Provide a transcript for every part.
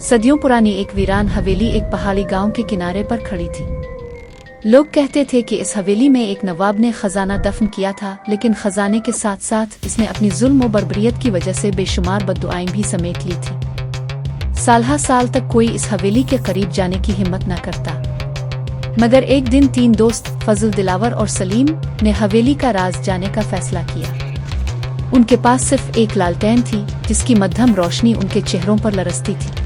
सदियों पुरानी एक वीरान हवेली एक पहाड़ी गांव के किनारे पर खड़ी थी। लोग कहते थे कि इस हवेली में एक नवाब ने खजाना दफन किया था, लेकिन खजाने के साथ साथ इसने अपनी जुल्म और बर्बरियत की वजह से बेशुमार बद्दुआएं भी समेट ली थी। साल साल तक कोई इस हवेली के करीब जाने की हिम्मत न करता, मगर एक दिन 3 दोस्त फजल, दिलावर और सलीम ने हवेली का राज जाने का फैसला किया। उनके पास सिर्फ एक लालटेन थी, जिसकी मध्यम रोशनी उनके चेहरों पर लरसती थी।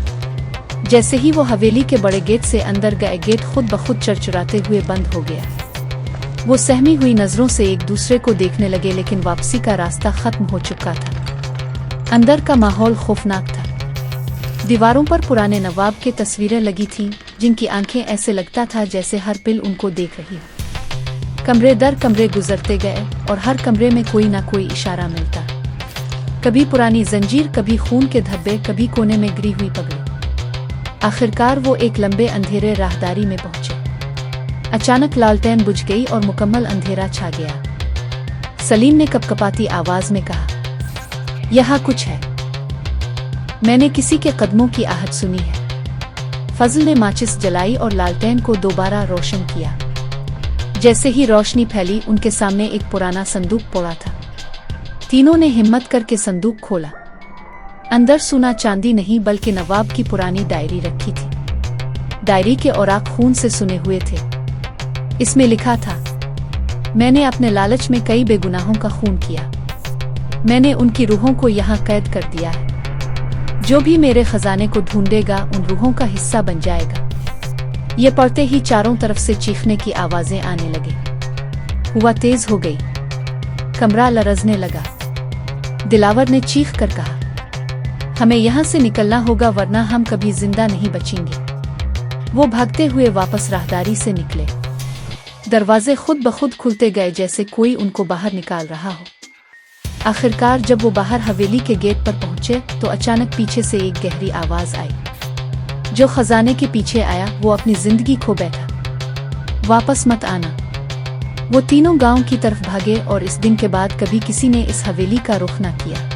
जैसे ही वो हवेली के बड़े गेट से अंदर गए, गेट खुद ब खुद चरचराते हुए बंद हो गया। वो सहमी हुई नजरों से एक दूसरे को देखने लगे, लेकिन वापसी का रास्ता खत्म हो चुका था। अंदर का माहौल खौफनाक था। दीवारों पर पुराने नवाब की तस्वीरें लगी थीं, जिनकी आंखें ऐसे लगता था जैसे हर पल उनको देख रही हो। कमरे दर कमरे गुजरते गए और हर कमरे में कोई ना कोई इशारा मिलता। कभी पुरानी जंजीर, कभी खून के धब्बे, कभी कोने में गिरी हुई पगड़ी। आखिरकार वो एक लंबे अंधेरे राहदारी में पहुंचे। अचानक लालटेन बुझ गई और मुकम्मल अंधेरा छा गया। सलीम ने कपकपाती आवाज में कहा, यहाँ कुछ है। मैंने किसी के कदमों की आहट सुनी है। फजल ने माचिस जलाई और लालटेन को दोबारा रोशन किया। जैसे ही रोशनी फैली, उनके सामने एक पुराना संदूक पड़ा था। तीनों ने हिम्मत करके संदूक खोला। अंदर सोना चांदी नहीं, बल्कि नवाब की पुरानी डायरी रखी थी। डायरी के औराक खून से सुने हुए थे। इसमें लिखा था, मैंने अपने लालच में कई बेगुनाहों का खून किया। मैंने उनकी रूहों को यहाँ कैद कर दिया है। जो भी मेरे खजाने को ढूंढेगा, उन रूहों का हिस्सा बन जाएगा। ये पढ़ते ही चारों तरफ से चीखने की आवाजें आने लगी। हुआ तेज हो गई। कमरा लरजने लगा। दिलावर ने चीख कर कहा, हमें यहाँ से निकलना होगा, वरना हम कभी जिंदा नहीं बचेंगे। वो भागते हुए वापस राहदारी से निकले। दरवाजे खुद ब खुद खुलते गए, जैसे कोई उनको बाहर निकाल रहा हो। आखिरकार जब वो बाहर हवेली के गेट पर पहुंचे, तो अचानक पीछे से एक गहरी आवाज आई। जो खजाने के पीछे आया, वो अपनी जिंदगी खो बैठा। वापस मत आना। वो तीनों गांव की तरफ भागे और इस दिन के बाद कभी किसी ने इस हवेली का रुख न किया।